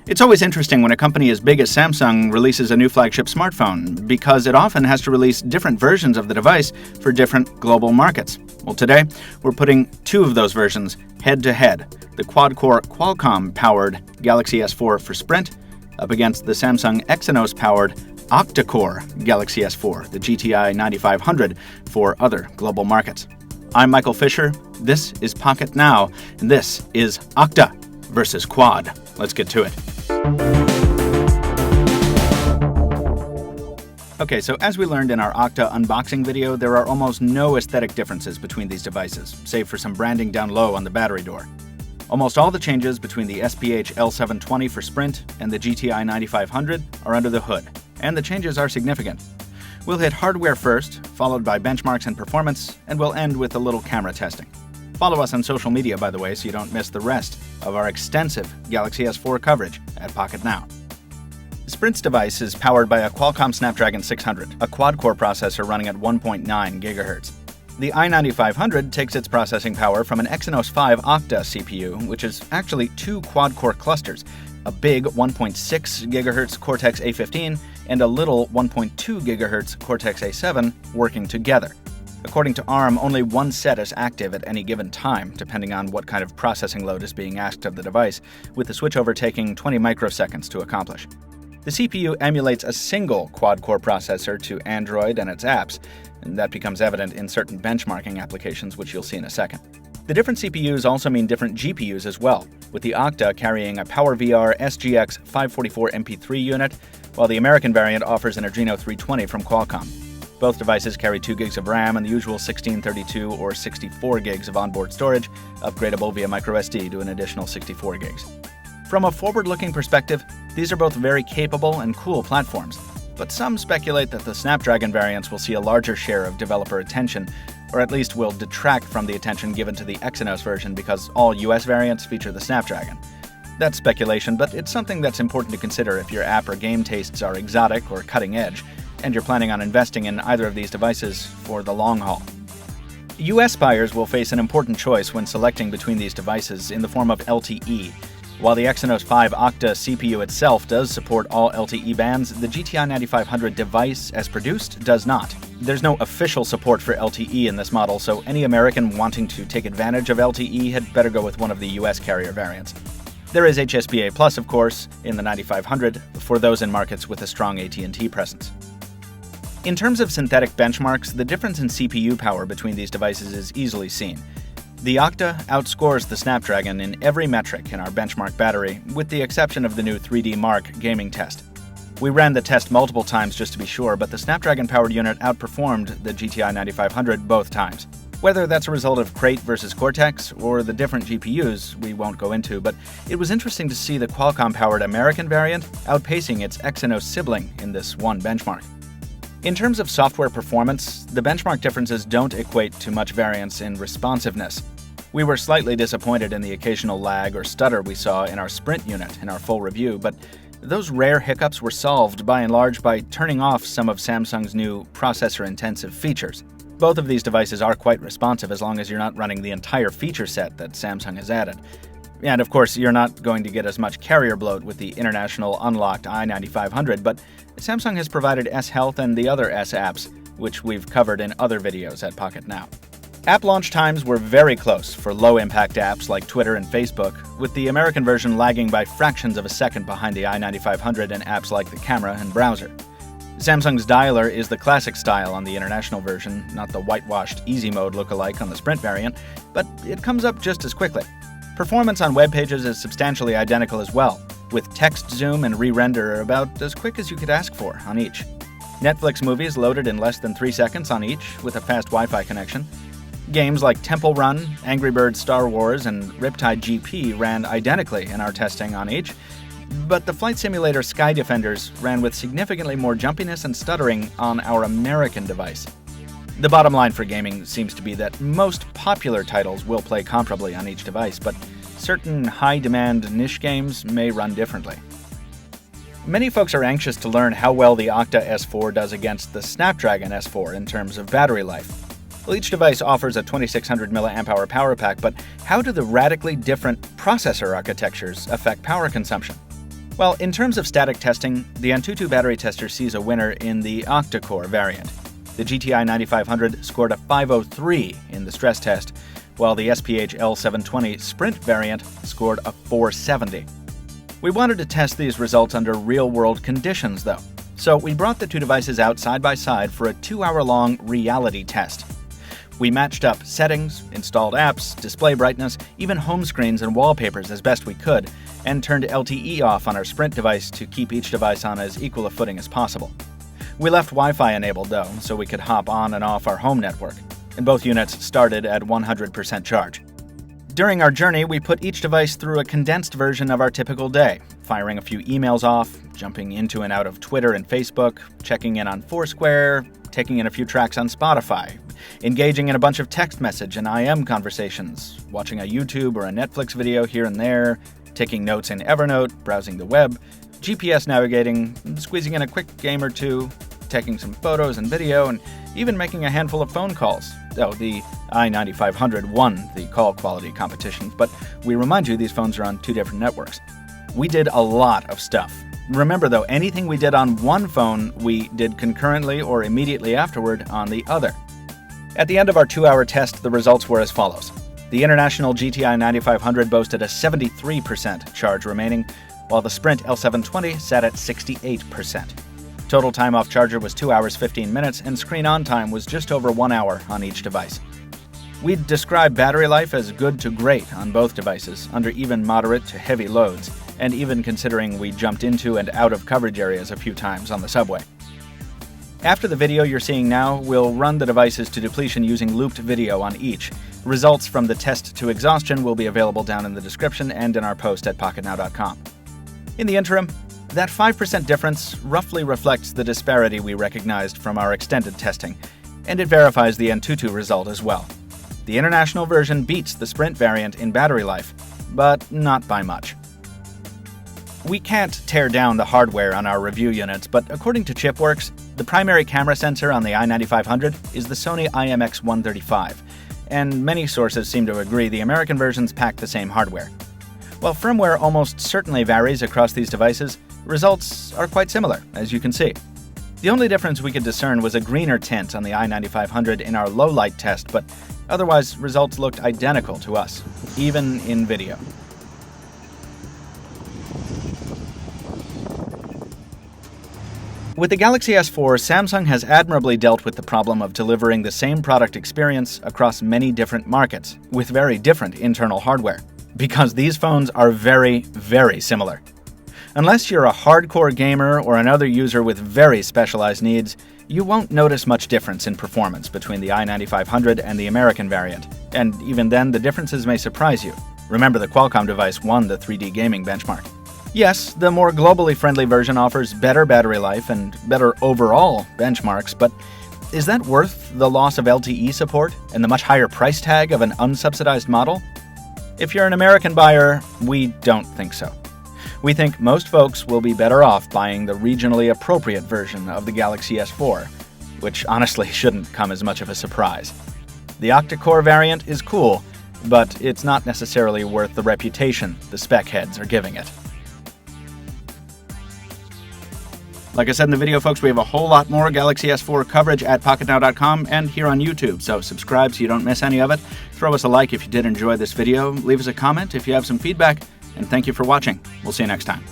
It's always interesting when a company as big as Samsung releases a new flagship smartphone, because it often has to release different versions of the device for different global markets. Well, today, we're putting two of those versions head-to-head, the quad-core Qualcomm-powered Galaxy S4 for Sprint up against the Samsung Exynos-powered Octa-core Galaxy S4, the GTI 9500, for other global markets. I'm Michael Fisher, this is Pocket Now, and this is Octa versus Quad. Let's get to it. Okay, so as we learned in our Octa unboxing video, there are almost no aesthetic differences between these devices, save for some branding down low on the battery door. Almost all the changes between the SPH L720 for Sprint and the GTI 9500 are under the hood, and the changes are significant. We'll hit hardware first, followed by benchmarks and performance, and we'll end with a little camera testing. Follow us on social media, by the way, so you don't miss the rest of our extensive Galaxy S4 coverage at Pocket Now. Sprint's device is powered by a Qualcomm Snapdragon 600, a quad-core processor running at 1.9 GHz. The i9500 takes its processing power from an Exynos 5 Octa CPU, which is actually two quad-core clusters, a big 1.6 GHz Cortex-A15 and a little 1.2 GHz Cortex-A7 working together. According to ARM, only one set is active at any given time, depending on what kind of processing load is being asked of the device, with the switchover taking 20 microseconds to accomplish. The CPU emulates a single quad-core processor to Android and its apps, and that becomes evident in certain benchmarking applications, which you'll see in a second. The different CPUs also mean different GPUs as well, with the Octa carrying a PowerVR SGX 544 MP3 unit, while the American variant offers an Adreno 320 from Qualcomm. Both devices carry 2 gigs of RAM and the usual 16, 32, or 64 gigs of onboard storage, upgradable via microSD to an additional 64 gigs. From a forward-looking perspective, these are both very capable and cool platforms, but some speculate that the Snapdragon variants will see a larger share of developer attention, or at least will detract from the attention given to the Exynos version because all US variants feature the Snapdragon. That's speculation, but it's something that's important to consider if your app or game tastes are exotic or cutting edge, and you're planning on investing in either of these devices for the long haul. US buyers will face an important choice when selecting between these devices in the form of LTE. While the Exynos 5 Octa CPU itself does support all LTE bands, the GTI 9500 device, as produced, does not. There's no official support for LTE in this model, so any American wanting to take advantage of LTE had better go with one of the US carrier variants. There is HSPA Plus, of course, in the 9500 for those in markets with a strong AT&T presence. In terms of synthetic benchmarks, the difference in CPU power between these devices is easily seen. The Octa outscores the Snapdragon in every metric in our benchmark battery, with the exception of the new 3D Mark gaming test. We ran the test multiple times just to be sure, but the Snapdragon-powered unit outperformed the GTI 9500 both times. Whether that's a result of Crate versus Cortex or the different GPUs, we won't go into, but it was interesting to see the Qualcomm-powered American variant outpacing its Exynos sibling in this one benchmark. In terms of software performance, the benchmark differences don't equate to much variance in responsiveness. We were slightly disappointed in the occasional lag or stutter we saw in our Sprint unit in our full review, but those rare hiccups were solved by and large by turning off some of Samsung's new processor-intensive features. Both of these devices are quite responsive as long as you're not running the entire feature set that Samsung has added. And of course, you're not going to get as much carrier bloat with the international unlocked i9500, but Samsung has provided S-Health and the other S apps, which we've covered in other videos at Pocket Now. App launch times were very close for low-impact apps like Twitter and Facebook, with the American version lagging by fractions of a second behind the i9500 and apps like the camera and browser. Samsung's dialer is the classic style on the international version, not the whitewashed easy mode lookalike on the Sprint variant, but it comes up just as quickly. Performance on web pages is substantially identical as well, with text zoom and re-render about as quick as you could ask for on each. Netflix movies loaded in less than 3 seconds on each with a fast Wi-Fi connection. Games like Temple Run, Angry Birds Star Wars, and Riptide GP ran identically in our testing on each, but the flight simulator Sky Defenders ran with significantly more jumpiness and stuttering on our American device. The bottom line for gaming seems to be that most popular titles will play comparably on each device, but certain high-demand niche games may run differently. Many folks are anxious to learn how well the Octa S4 does against the Snapdragon S4 in terms of battery life. Well, each device offers a 2600 mAh power pack, but how do the radically different processor architectures affect power consumption? Well, in terms of static testing, the Antutu battery tester sees a winner in the Octa core variant. The GTI 9500 scored a 503 in the stress test, while the SPH L720 Sprint variant scored a 470. We wanted to test these results under real-world conditions, though, so we brought the two devices out side by side for a 2-hour-long reality test. We matched up settings, installed apps, display brightness, even home screens and wallpapers as best we could, and turned LTE off on our Sprint device to keep each device on as equal a footing as possible. We left Wi-Fi enabled, though, so we could hop on and off our home network, and both units started at 100% charge. During our journey, we put each device through a condensed version of our typical day, firing a few emails off, jumping into and out of Twitter and Facebook, checking in on Foursquare, taking in a few tracks on Spotify, engaging in a bunch of text message and IM conversations, watching a YouTube or a Netflix video here and there, taking notes in Evernote, browsing the web, GPS navigating, squeezing in a quick game or two, taking some photos and video, and even making a handful of phone calls. Oh, the i9500 won the call quality competition, but we remind you these phones are on 2 different networks. We did a lot of stuff. Remember though, anything we did on one phone, we did concurrently or immediately afterward on the other. At the end of our 2-hour test, the results were as follows. The International GTI 9500 boasted a 73% charge remaining, while the Sprint L720 sat at 68%. Total time off charger was 2 hours 15 minutes, and screen on time was just over 1 hour on each device. We'd describe battery life as good to great on both devices, under even moderate to heavy loads, and even considering we jumped into and out of coverage areas a few times on the subway. After the video you're seeing now, we'll run the devices to depletion using looped video on each. Results from the test to exhaustion will be available down in the description and in our post at pocketnow.com. In the interim, that 5% difference roughly reflects the disparity we recognized from our extended testing, and it verifies the Antutu result as well. The international version beats the Sprint variant in battery life, but not by much. We can't tear down the hardware on our review units, but according to Chipworks, the primary camera sensor on the i9500 is the Sony IMX135, and many sources seem to agree the American versions pack the same hardware. While firmware almost certainly varies across these devices, results are quite similar, as you can see. The only difference we could discern was a greener tint on the i9500 in our low-light test, but otherwise results looked identical to us, even in video. With the Galaxy S4, Samsung has admirably dealt with the problem of delivering the same product experience across many different markets, with very different internal hardware, because these phones are very, very similar. Unless you're a hardcore gamer or another user with very specialized needs, you won't notice much difference in performance between the i9500 and the American variant, and even then the differences may surprise you. Remember, the Qualcomm device won the 3D gaming benchmark. Yes, the more globally friendly version offers better battery life and better overall benchmarks, but is that worth the loss of LTE support and the much higher price tag of an unsubsidized model? If you're an American buyer, we don't think so. We think most folks will be better off buying the regionally appropriate version of the Galaxy S4, which honestly shouldn't come as much of a surprise. The octa-core variant is cool, but it's not necessarily worth the reputation the spec heads are giving it. Like I said in the video, folks, we have a whole lot more Galaxy S4 coverage at pocketnow.com and here on YouTube, so subscribe so you don't miss any of it. Throw us a like if you did enjoy this video, leave us a comment if you have some feedback, and thank you for watching. We'll see you next time.